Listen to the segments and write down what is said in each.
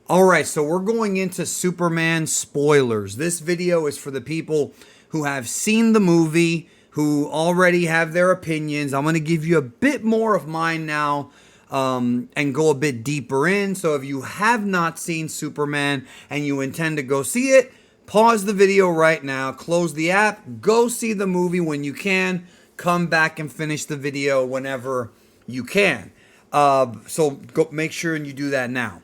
All right, so we're going into Superman spoilers. This video is for the people who have seen the movie, who already have their opinions. I'm going to give you a bit more of mine now and go a bit deeper in. So if you have not seen Superman and you intend to go see it, pause the video right now, close the app, go see the movie when you can, come back and finish the video whenever you can. So go make sure and you do that now.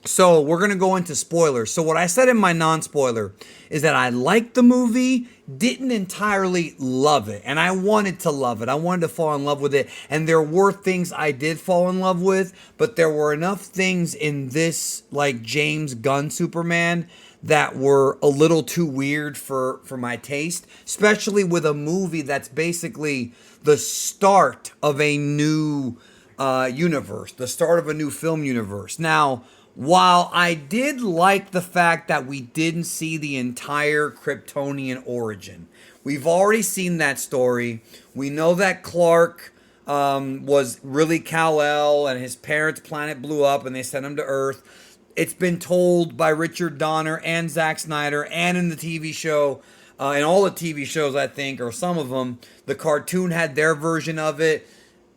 So we're going to go into spoilers. So what I said in my non-spoiler is that I liked the movie, didn't entirely love it. And I wanted to love it. I wanted to fall in love with it. And there were things I did fall in love with, but there were enough things in this, like James Gunn Superman, that were a little too weird for my taste, especially with a movie that's basically the start of a new universe, the start of a new film universe. Now, while I did like the fact that we didn't see the entire Kryptonian origin, we've already seen that story. We know that Clark was really Kal-El and his parents' planet blew up and they sent him to Earth. It's been told by Richard Donner and Zack Snyder and in the TV show, in all the TV shows, I think, or some of them. The cartoon had their version of it.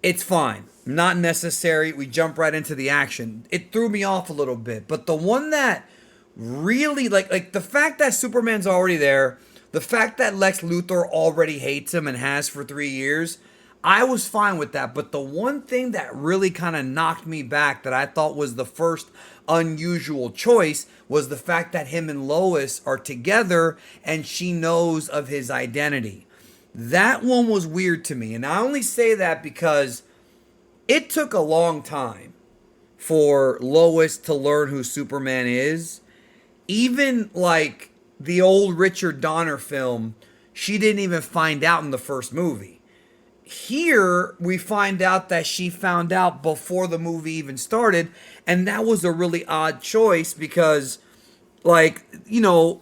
It's fine. Not necessary. We jump right into the action. It threw me off a little bit. But the one that really, like the fact that Superman's already there, the fact that Lex Luthor already hates him and has for 3 years, I was fine with that. But the one thing that really kind of knocked me back that I thought was the first unusual choice was the fact that him and Lois are together and she knows of his identity. That one was weird to me. And I only say that because it took a long time for Lois to learn who Superman is. Even like the old Richard Donner film, she didn't even find out in the first movie. Here, we find out that she found out before the movie even started. And that was a really odd choice because, like, you know,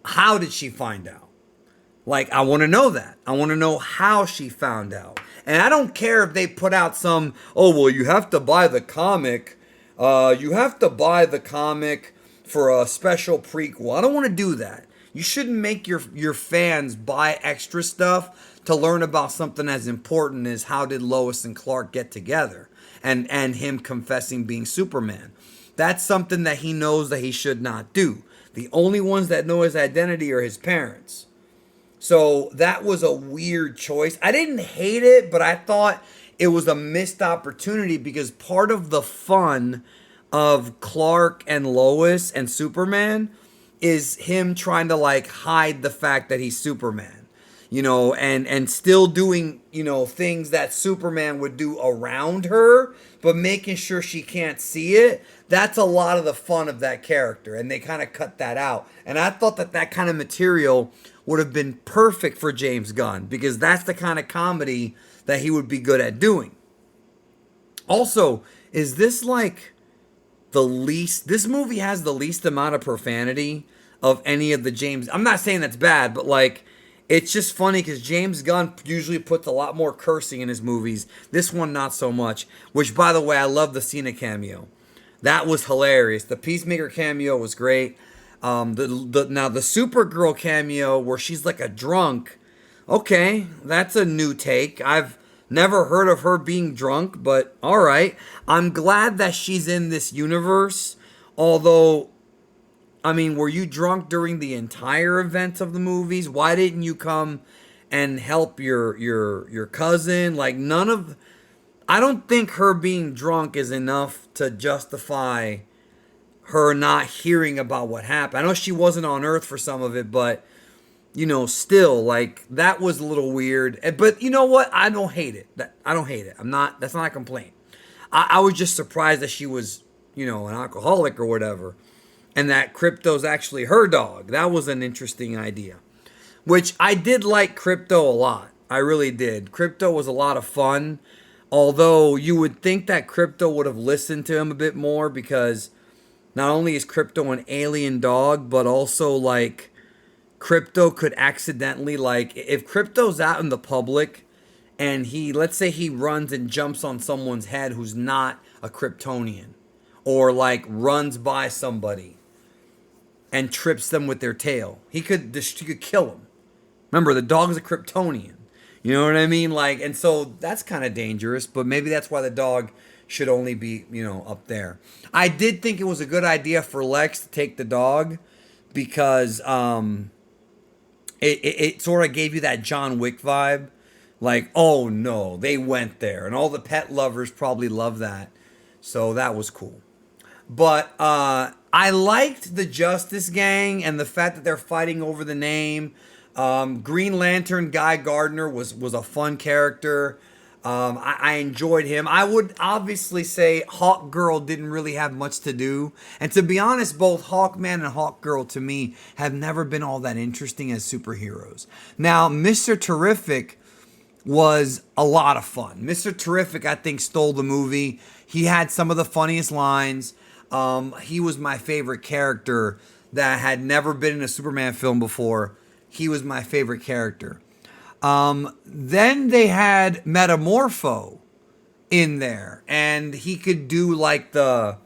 how did she find out? Like, I want to know that. I want to know how she found out. And I don't care if they put out some, oh, well, you have to buy the comic. You have to buy the comic for a special prequel. I don't want to do that. You shouldn't make your fans buy extra stuff to learn about something as important as how did Lois and Clark get together and him confessing being Superman. That's something that he knows that he should not do. The only ones that know his identity are his parents. So that was a weird choice. I didn't hate it, but I thought it was a missed opportunity because part of the fun of Clark and Lois and Superman is him trying to like hide the fact that he's Superman, you know, and still doing, you know, things that Superman would do around her, but making sure she can't see it. That's a lot of the fun of that character, and they kind of cut that out. And I thought that kind of material would have been perfect for James Gunn because that's the kind of comedy that he would be good at doing. Also, is this like this movie has the least amount of profanity of any of the James. I'm not saying that's bad, but like, it's just funny because James Gunn usually puts a lot more cursing in his movies. This one, not so much. Which, by the way, I love the Cena cameo. That was hilarious. The Peacemaker cameo was great. Now the Supergirl cameo where she's like a drunk. Okay, that's a new take. I've never heard of her being drunk, but all right. I'm glad that she's in this universe. Although, I mean, were you drunk during the entire events of the movies? Why didn't you come and help your cousin? Like I don't think her being drunk is enough to justify her not hearing about what happened. I know she wasn't on Earth for some of it, but you know, still, like, that was a little weird. But you know what? I don't hate it. I don't hate it. That's not a complaint. I was just surprised that she was, you know, an alcoholic or whatever. And that Crypto's actually her dog. That was an interesting idea. Which I did like Crypto a lot. I really did. Crypto was a lot of fun. Although you would think that Crypto would have listened to him a bit more because not only is Crypto an alien dog, but also like Crypto could accidentally, like, if Crypto's out in the public and let's say he runs and jumps on someone's head who's not a Kryptonian, or like runs by somebody and trips them with their tail. He could kill them. Remember, the dog is a Kryptonian. You know what I mean? Like, and so that's kind of dangerous, but maybe that's why the dog should only be, up there. I did think it was a good idea for Lex to take the dog because it sort of gave you that John Wick vibe. Like, oh no, they went there. And all the pet lovers probably love that. So that was cool. But I liked the Justice Gang and the fact that they're fighting over the name. Green Lantern Guy Gardner was a fun character. I enjoyed him. I would obviously say Hawk Girl didn't really have much to do. And to be honest, both Hawkman and Hawk Girl to me have never been all that interesting as superheroes. Now, Mr. Terrific was a lot of fun. Mr. Terrific, I think, stole the movie. He had some of the funniest lines. He was my favorite character that had never been in a Superman film before. He was my favorite character. Then they had Metamorpho in there, and he could do like the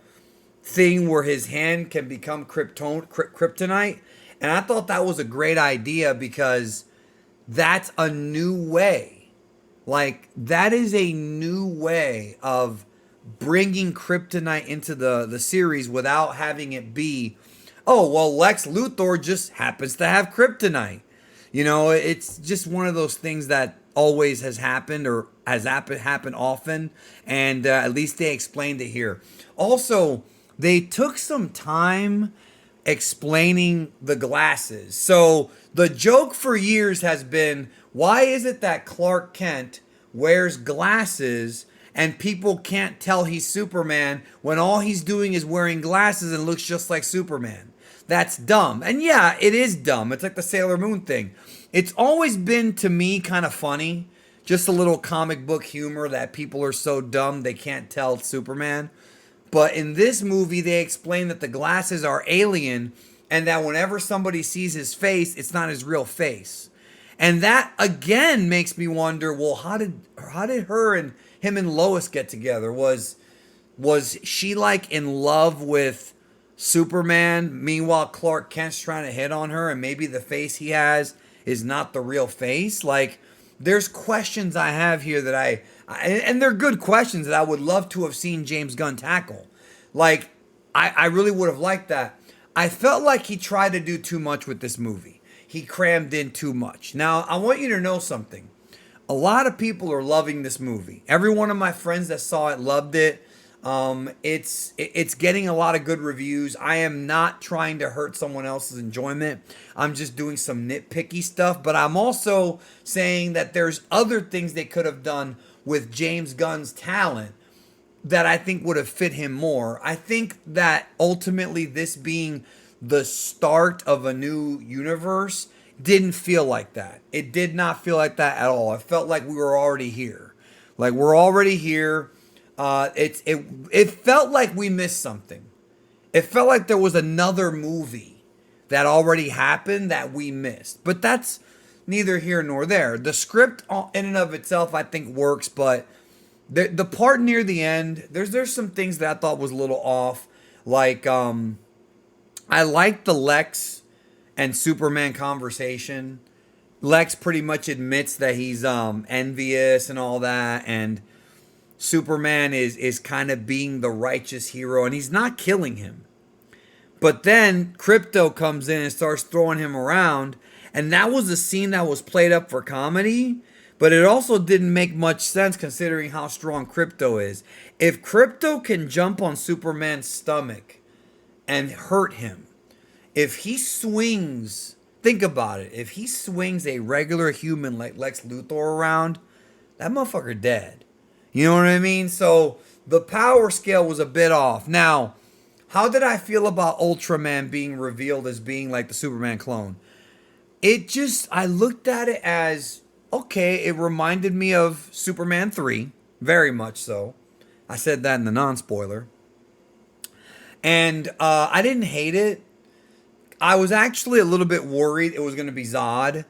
thing where his hand can become kryptonite. And I thought that was a great idea because that's a new way. Like, that is a new way of bringing kryptonite into the series without having it be, oh, well, Lex Luthor just happens to have kryptonite. It's just one of those things that always has happened or has happened often. And at least they explained it here. Also, they took some time explaining the glasses. So the joke for years has been, why is it that Clark Kent wears glasses and people can't tell he's Superman when all he's doing is wearing glasses and looks just like Superman? That's dumb. And yeah, it is dumb. It's like the Sailor Moon thing. It's always been, to me, kind of funny. Just a little comic book humor that people are so dumb they can't tell it's Superman. But in this movie, they explain that the glasses are alien and that whenever somebody sees his face, it's not his real face. And that, again, makes me wonder, well, how did her and him and Lois get together? Was she, like, in love with Superman? Meanwhile, Clark Kent's trying to hit on her, and maybe the face he has is not the real face? Like, there's questions I have here that and they're good questions that I would love to have seen James Gunn tackle. Like, I really would have liked that. I felt like he tried to do too much with this movie. He crammed in too much. Now, I want you to know something. A lot of people are loving this movie. Every one of my friends that saw it loved it. It's getting a lot of good reviews. I am not trying to hurt someone else's enjoyment. I'm just doing some nitpicky stuff. But I'm also saying that there's other things they could have done with James Gunn's talent that I think would have fit him more. I think that ultimately this being the start of a new universe didn't feel like that. It did not feel like that at all. It felt like we were already here. Like, we're already here. It felt like we missed something. It felt like there was another movie that already happened that we missed. But that's neither here nor there. The script in and of itself, I think, works, but the part near the end, there's some things that I thought was a little off. Like, I liked the Lex and Superman conversation. Lex pretty much admits that he's envious and all that, and Superman is kind of being the righteous hero, and he's not killing him. But then Crypto comes in and starts throwing him around, and that was a scene that was played up for comedy, but it also didn't make much sense considering how strong Crypto is. If Crypto can jump on Superman's stomach and hurt him, if he swings, think about it, if he swings a regular human like Lex Luthor around, that motherfucker dead. You know what I mean? So the power scale was a bit off. Now, how did I feel about Ultraman being revealed as being like the Superman clone? I looked at it as, okay, it reminded me of Superman 3, very much so. I said that in the non-spoiler. And I didn't hate it. I was actually a little bit worried it was going to be Zod.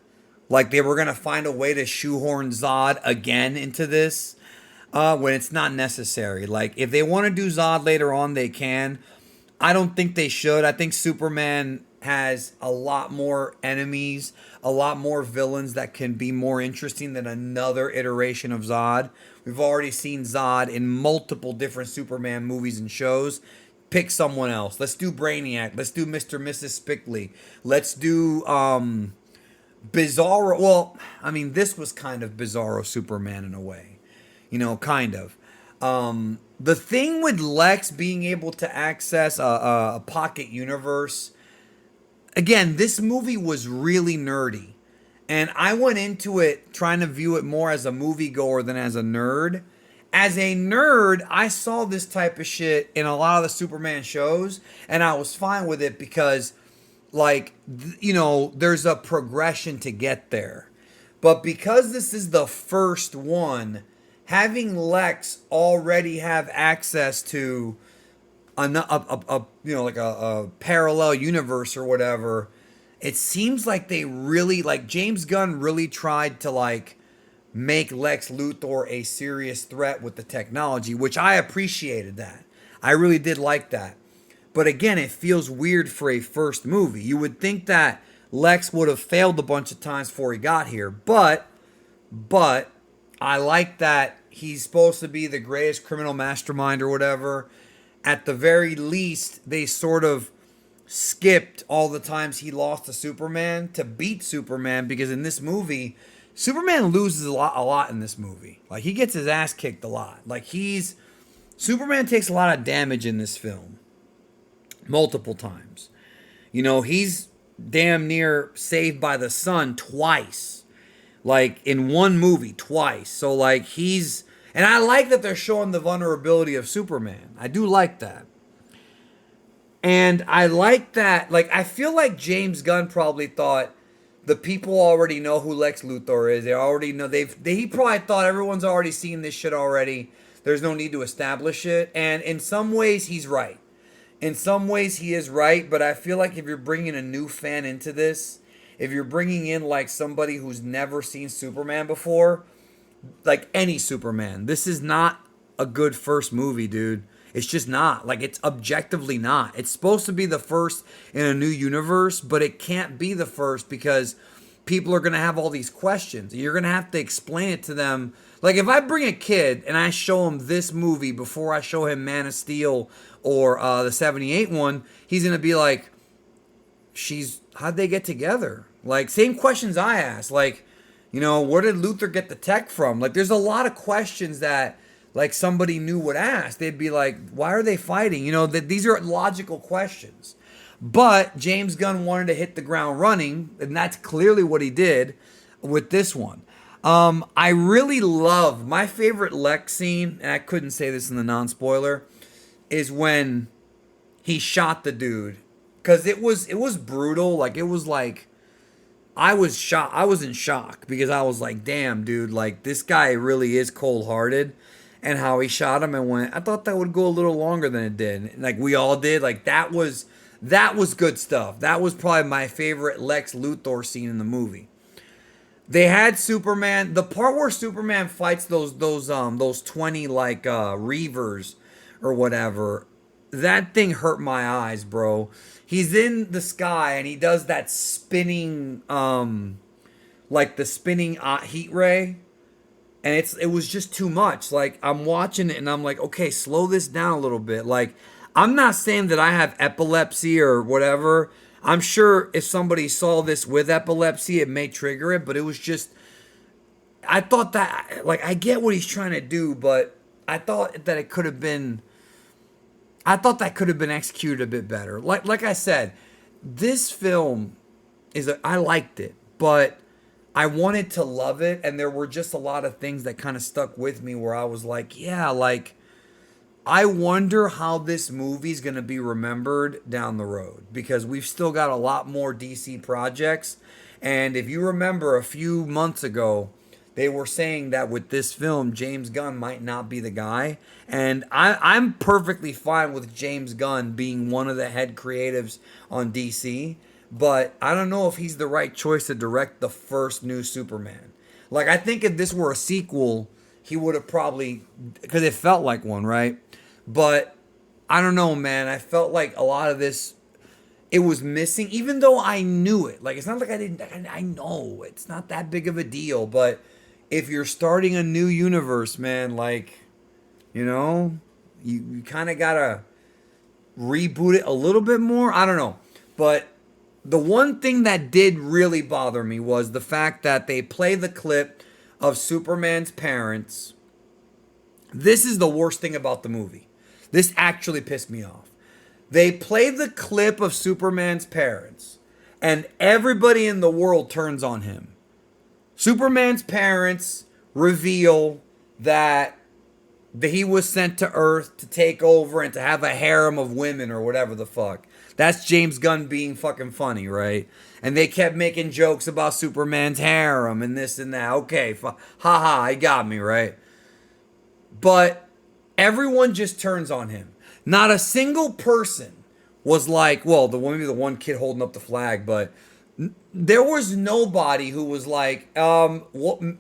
Like, they were going to find a way to shoehorn Zod again into this. When it's not necessary. Like, if they want to do Zod later on, they can. I don't think they should. I think Superman has a lot more enemies, a lot more villains that can be more interesting than another iteration of Zod. We've already seen Zod in multiple different Superman movies and shows. Pick someone else. Let's do Brainiac. Let's do Mr. and Mrs. Spickley. Let's do Bizarro. Well, I mean, this was kind of Bizarro Superman in a way. Kind of. The thing with Lex being able to access a pocket universe, again, this movie was really nerdy. And I went into it trying to view it more as a moviegoer than as a nerd. As a nerd, I saw this type of shit in a lot of the Superman shows, and I was fine with it because, like, there's a progression to get there. But because this is the first one, having Lex already have access to a parallel universe or whatever, it seems like they really, like, James Gunn really tried to, like, make Lex Luthor a serious threat with the technology, which I appreciated that. I really did like that. But again, it feels weird for a first movie. You would think that Lex would have failed a bunch of times before he got here, but I like that he's supposed to be the greatest criminal mastermind or whatever. At the very least, they sort of skipped all the times he lost to Superman to beat Superman, because in this movie, Superman loses a lot in this movie. Like, he gets his ass kicked a lot. Like, Superman takes a lot of damage in this film. Multiple times. He's damn near saved by the sun twice. Like, in one movie, twice. So, like, and I like that they're showing the vulnerability of Superman. I do like that. And I like that, like, I feel like James Gunn probably thought the people already know who Lex Luthor is. They already know, he probably thought everyone's already seen this shit already. There's no need to establish it. And in some ways, he's right. In some ways, he is right. But I feel like if you're bringing a new fan into this, if you're bringing in, like, somebody who's never seen Superman before, like any Superman, this is not a good first movie, dude. It's just not. Like, it's objectively not. It's supposed to be the first in a new universe, but it can't be the first because people are going to have all these questions. You're going to have to explain it to them. Like, if I bring a kid and I show him this movie before I show him Man of Steel or the 78 one, he's going to be like, how'd they get together? Like, same questions I asked. Like, where did Luthor get the tech from? Like, there's a lot of questions that, like, somebody new would ask. They'd be like, why are they fighting? That these are logical questions. But James Gunn wanted to hit the ground running, and that's clearly what he did with this one. I really love, my favorite Lex scene, and I couldn't say this in the non-spoiler, is when he shot the dude. Because it was brutal. Like, it was like, I was shocked. I was in shock because I was like, damn, dude, like, this guy really is cold-hearted. And how he shot him and went, I thought that would go a little longer than it did. Like, we all did. Like, that was good stuff. That was probably my favorite Lex Luthor scene in the movie. They had Superman, the part where Superman fights those 20 like Reavers or whatever. That thing hurt my eyes, bro. He's in the sky and he does that spinning like the spinning heat ray. And it was just too much. Like, I'm watching it and I'm like, okay, slow this down a little bit. Like, I'm not saying that I have epilepsy or whatever. I'm sure if somebody saw this with epilepsy, it may trigger it. But it was just, I thought that, like, I get what he's trying to do, but I thought that could have been executed a bit better. Like I said, this film I liked it, but I wanted to love it, and there were just a lot of things that kind of stuck with me where I was like, yeah, like, I wonder how this movie's going to be remembered down the road, because we've still got a lot more DC projects. And if you remember a few months ago, they were saying that with this film, James Gunn might not be the guy. And I'm perfectly fine with James Gunn being one of the head creatives on DC. But I don't know if he's the right choice to direct the first new Superman. Like, I think if this were a sequel, he would have probably, because it felt like one, right? But I don't know, man. I felt like a lot of this, it was missing, even though I knew it. Like, it's not like I didn't, I know it's not that big of a deal. But if you're starting a new universe, man, like, you know, you kind of got to reboot it a little bit more. I don't know. But the one thing that did really bother me was the fact that they play the clip of Superman's parents. This is the worst thing about the movie. This actually pissed me off. They play the clip of Superman's parents, and everybody in the world turns on him. Superman's parents reveal that he was sent to Earth to take over and to have a harem of women or whatever the fuck. That's James Gunn being fucking funny, right? And they kept making jokes about Superman's harem and this and that. Okay, haha, I got me, right? But everyone just turns on him. Not a single person was like, well, maybe the one kid holding up the flag, but there was nobody who was like,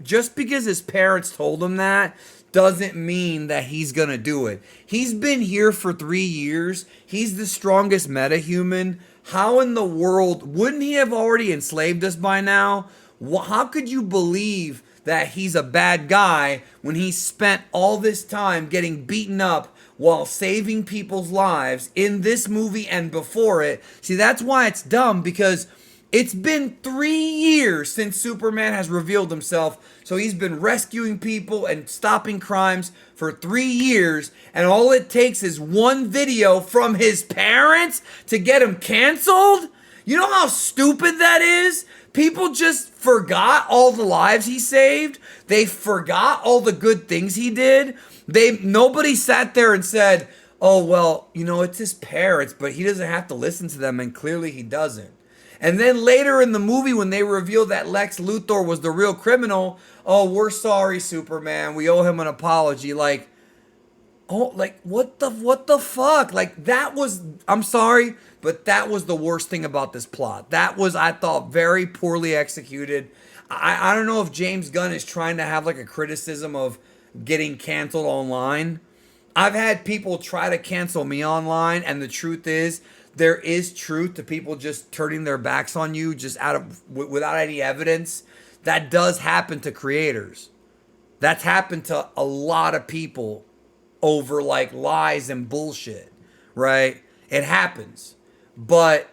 just because his parents told him that doesn't mean that he's gonna do it. He's been here for 3 years. He's the strongest metahuman. How in the world wouldn't he have already enslaved us by now? How could you believe that he's a bad guy when he spent all this time getting beaten up while saving people's lives in this movie and before it? See, that's why it's dumb, because it's been 3 years since Superman has revealed himself. So he's been rescuing people and stopping crimes for 3 years. And all it takes is one video from his parents to get him canceled? You know how stupid that is? People just forgot all the lives he saved. They forgot all the good things he did. Nobody sat there and said, oh, well, it's his parents, but he doesn't have to listen to them. And clearly he doesn't. And then later in the movie, when they revealed that Lex Luthor was the real criminal, oh, we're sorry, Superman. We owe him an apology. Like, oh, like, what the fuck? Like, that was, I'm sorry, but that was the worst thing about this plot. That was, I thought, very poorly executed. I don't know if James Gunn is trying to have like a criticism of getting canceled online. I've had people try to cancel me online, and the truth is, there is truth to people just turning their backs on you just without any evidence. That does happen to creators. That's happened to a lot of people over like lies and bullshit, right? It happens. But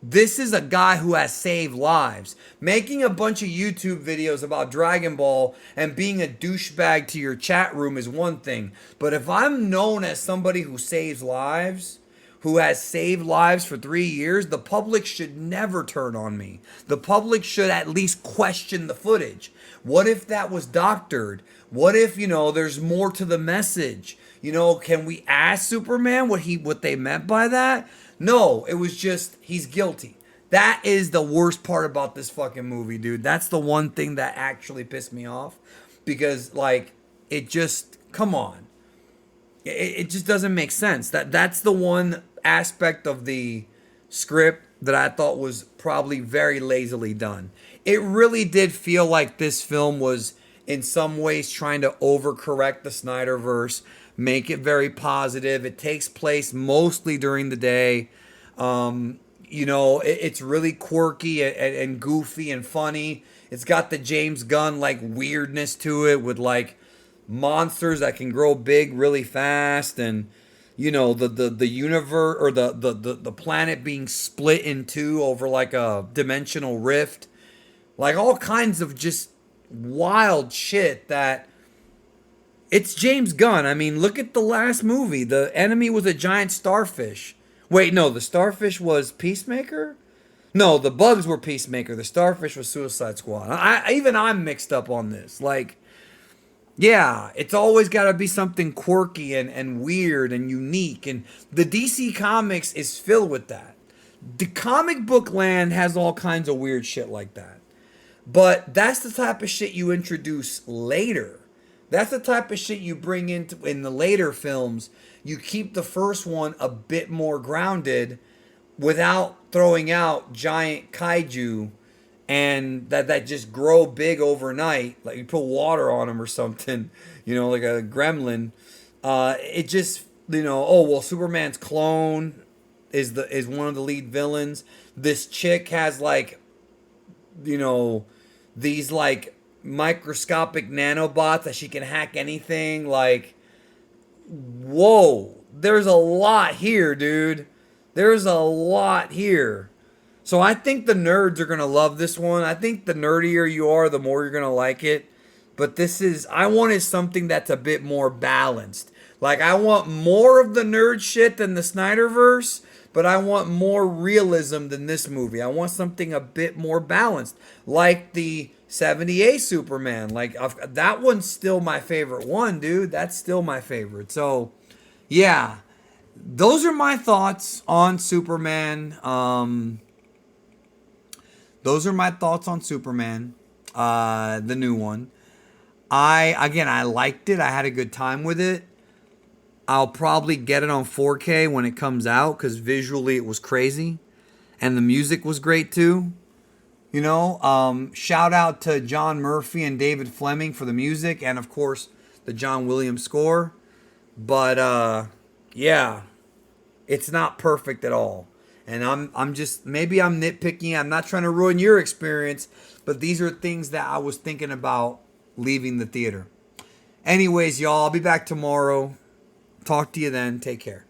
this is a guy who has saved lives. Making a bunch of YouTube videos about Dragon Ball and being a douchebag to your chat room is one thing. But if I'm known as somebody who saves lives, who has saved lives for 3 years, the public should never turn on me. The public should at least question the footage. What if that was doctored? What if, there's more to the message? Can we ask Superman what they meant by that? No, it was just, he's guilty. That is the worst part about this fucking movie, dude. That's the one thing that actually pissed me off. Because, like, it just, come on. It just doesn't make sense. That's the one aspect of the script that I thought was probably very lazily done. It really did feel like this film was in some ways trying to overcorrect the Snyderverse, make it very positive. It takes place mostly during the day. It's really quirky and goofy and funny. It's got the James Gunn like weirdness to it with like monsters that can grow big really fast, and the universe or the planet being split in two over like a dimensional rift, like all kinds of just wild shit. That it's James Gunn. I mean, look at the last movie. The enemy was a giant starfish. Wait, no, the starfish was Peacemaker? No, the bugs were Peacemaker. The starfish was Suicide Squad. I'm mixed up on this. Like, yeah, it's always got to be something quirky and weird and unique. And the DC Comics is filled with that. The comic book land has all kinds of weird shit like that. But that's the type of shit you introduce later. That's the type of shit you bring in the later films. You keep the first one a bit more grounded without throwing out giant kaiju and that just grow big overnight. Like you put water on them or something. like a gremlin. It just, oh well, Superman's clone is one of the lead villains. This chick has like, these like microscopic nanobots that she can hack anything. Like, whoa, there's a lot here, dude. There's a lot here. So I think the nerds are gonna love this one. I think the nerdier you are, the more you're gonna like it. But I wanted something that's a bit more balanced. Like, I want more of the nerd shit than the Snyderverse, but I want more realism than this movie. I want something a bit more balanced, like the 78 Superman. Like, that one's still my favorite one, dude. That's still my favorite. So, yeah, those are my thoughts on Superman. Those are my thoughts on Superman, the new one. I liked it. I had a good time with it. I'll probably get it on 4K when it comes out because visually it was crazy. And the music was great too. Shout out to John Murphy and David Fleming for the music and, of course, the John Williams score. But, yeah, it's not perfect at all. And I'm just, maybe I'm nitpicking. I'm not trying to ruin your experience, but these are things that I was thinking about leaving the theater. Anyways, y'all, I'll be back tomorrow. Talk to you then. Take care.